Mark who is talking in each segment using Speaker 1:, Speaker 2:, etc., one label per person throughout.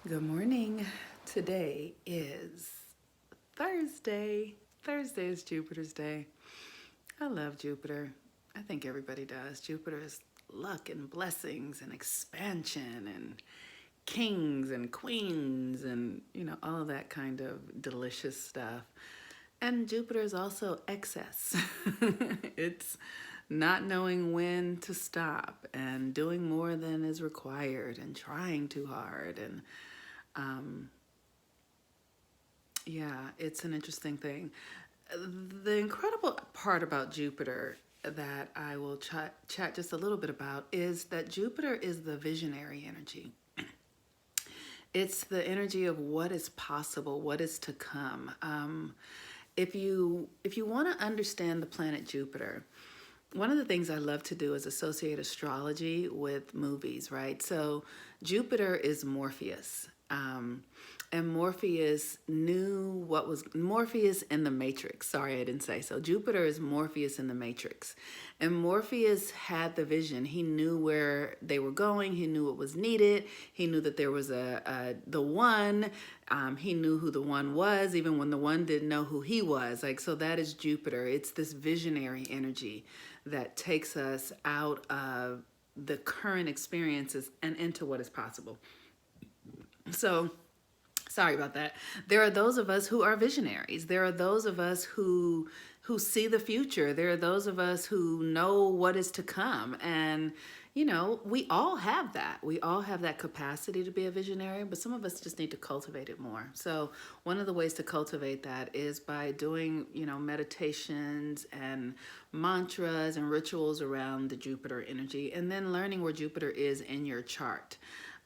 Speaker 1: Good morning. Today is Thursday. Thursday is Jupiter's day. I love Jupiter. I think everybody does. Jupiter is luck and blessings and expansion and kings and queens and, all of that kind of delicious stuff. And Jupiter is also excess. It's not knowing when to stop and doing more than is required and trying too hard and um, yeah, it's an interesting thing. The incredible part about Jupiter that I will chat just a little bit about is that Jupiter is the visionary energy. It's the energy of what is possible, what is to come. If you want to understand the planet Jupiter, one of the things I love to do is associate astrology with movies, right? So Jupiter is Morpheus. And Morpheus knew what was Morpheus in the Matrix. Sorry, I didn't say so. Jupiter is Morpheus in the Matrix. And Morpheus had the vision. He knew where they were going. He knew what was needed. He knew that there was the one. He knew who the one was, even when the one didn't know who he was. Like, so that is Jupiter. It's this visionary energy that takes us out of the current experiences and into what is possible. So, sorry about that. There are those of us who are visionaries. There are those of us who see the future. There are those of us who know what is to come. And, we all have that. We all have that capacity to be a visionary, but some of us just need to cultivate it more. So one of the ways to cultivate that is by doing, meditations and mantras and rituals around the Jupiter energy, and then learning where Jupiter is in your chart.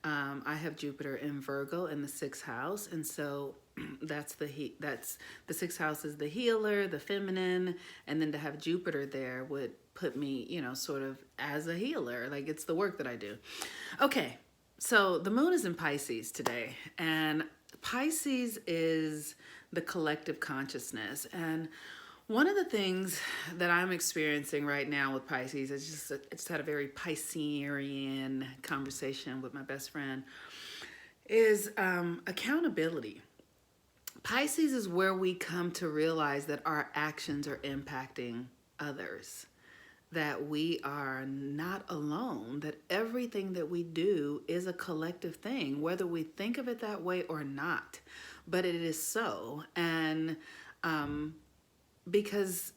Speaker 1: I have Jupiter in Virgo in the sixth house, and so that's the sixth house is the healer, the feminine, and then to have Jupiter there would put me, sort of as a healer. Like, it's the work that I do. Okay, so the moon is in Pisces today, and Pisces is the collective consciousness. And one of the things that I'm experiencing right now with Pisces, I just had a very Piscean conversation with my best friend, is accountability. Pisces is where we come to realize that our actions are impacting others, that we are not alone, that everything that we do is a collective thing, whether we think of it that way or not. But it is so. And because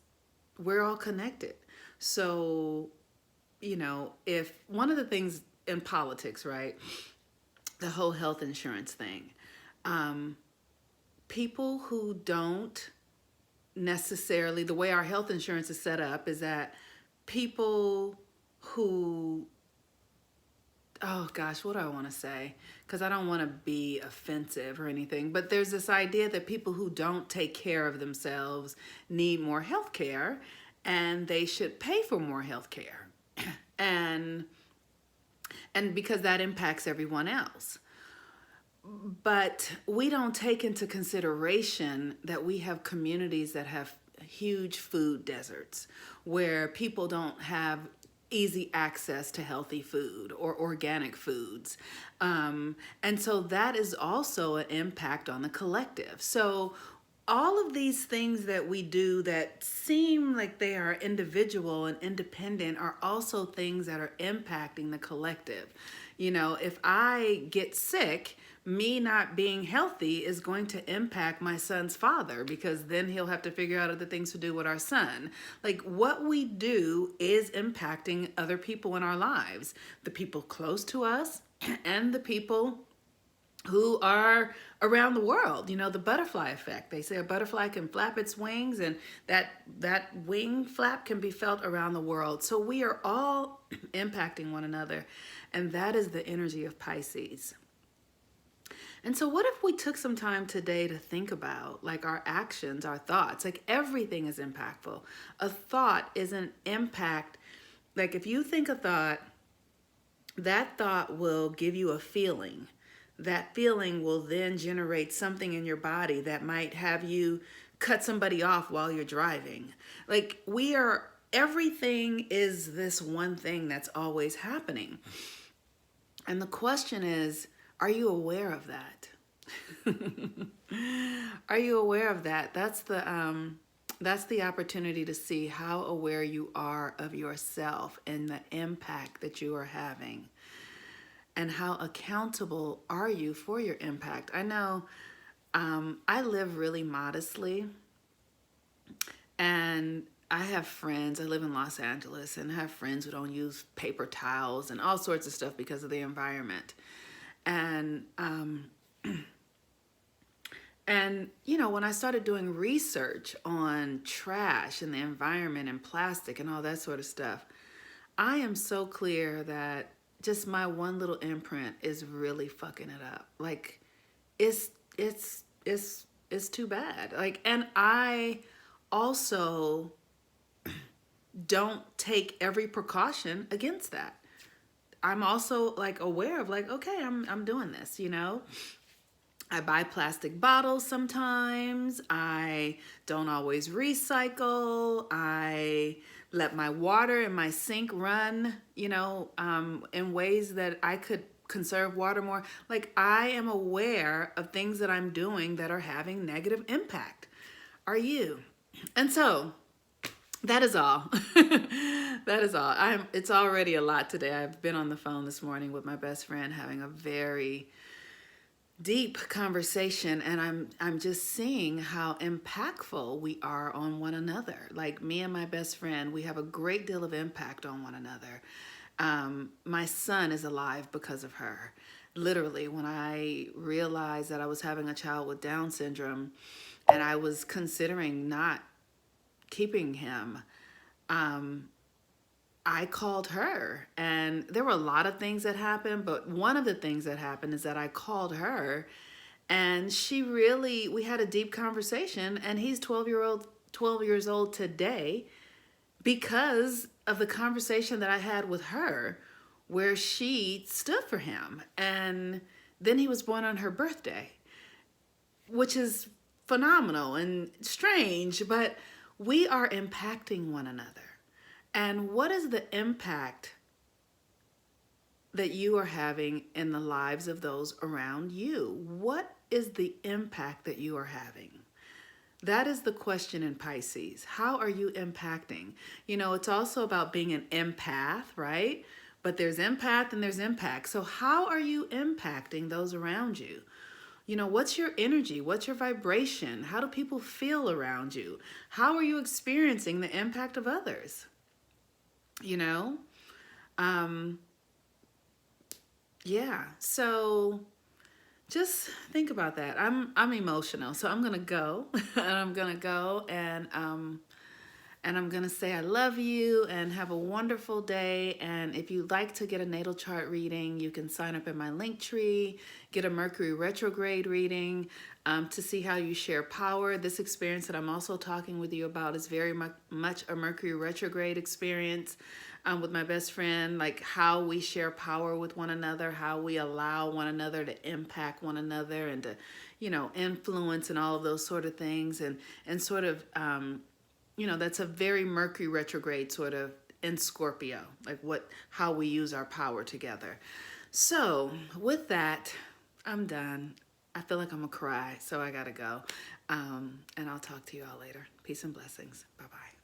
Speaker 1: we're all connected. So, if one of the things in politics, right, the whole health insurance thing, people who don't necessarily, the way our health insurance is set up is that people who, oh gosh, what do I want to say? Because I don't want to be offensive or anything, but there's this idea that people who don't take care of themselves need more health care and they should pay for more health care. and and because that impacts everyone else. But we don't take into consideration that we have communities that have huge food deserts where people don't have easy access to healthy food or organic foods. And so that is also an impact on the collective. So all of these things that we do that seem like they are individual and independent are also things that are impacting the collective. If I get sick, me not being healthy is going to impact my son's father, because then he'll have to figure out other things to do with our son. Like, what we do is impacting other people in our lives, the people close to us and the people who are around the world. The butterfly effect. They say a butterfly can flap its wings, and that wing flap can be felt around the world. So we are all impacting one another, and that is the energy of Pisces. And so what if we took some time today to think about, like, our actions, our thoughts? Like, everything is impactful. A thought is an impact. Like, if you think a thought, that thought will give you a feeling. That feeling will then generate something in your body that might have you cut somebody off while you're driving. Like, everything is this one thing that's always happening. And the question is, Are you aware of that? Are you aware of that? That's the opportunity to see how aware you are of yourself and the impact that you are having. And how accountable are you for your impact? I know I live really modestly, and I have friends. I live in Los Angeles, and I have friends who don't use paper towels and all sorts of stuff because of the environment. And when I started doing research on trash and the environment and plastic and all that sort of stuff, I am so clear that just my one little imprint is really fucking it up. Like, it's it's it's too bad. Like, and I also don't take every precaution against that. I'm also like aware of like, okay, I'm doing this, I buy plastic bottles sometimes. I don't always recycle. I let my water in my sink run, in ways that I could conserve water more. Like, I am aware of things that I'm doing that are having negative impact. Are you? And so that is all. That is all. It's already a lot today. I've been on the phone this morning with my best friend having a very deep conversation, and I'm just seeing how impactful we are on one another. Like, me and my best friend, we have a great deal of impact on one another. My son is alive because of her. Literally, when I realized that I was having a child with Down syndrome and I was considering not keeping him, I called her, and there were a lot of things that happened, but one of the things that happened is that I called her, and we had a deep conversation, and he's 12 years old today because of the conversation that I had with her where she stood for him. And then he was born on her birthday, which is phenomenal and strange, but we are impacting one another. And what is the impact that you are having in the lives of those around you? What is the impact that you are having? That is the question in Pisces. How are you impacting? It's also about being an empath, right? But there's empath and there's impact. So how are you impacting those around you? What's your energy? What's your vibration? How do people feel around you? How are you experiencing the impact of others? Yeah. So just think about that. I'm emotional, so I'm gonna go, and I'm gonna go, and I'm gonna say I love you and have a wonderful day. And if you'd like to get a natal chart reading, you can sign up in my link tree, get a Mercury retrograde reading, to see how you share power. This experience that I'm also talking with you about is very much a Mercury retrograde experience. With my best friend, like how we share power with one another, how we allow one another to impact one another and to, influence and all of those sort of things. And sort of, that's a very Mercury retrograde sort of in Scorpio, like how we use our power together. So with that, I'm done. I feel like I'm gonna cry, so I gotta go. And I'll talk to you all later. Peace and blessings. Bye-bye.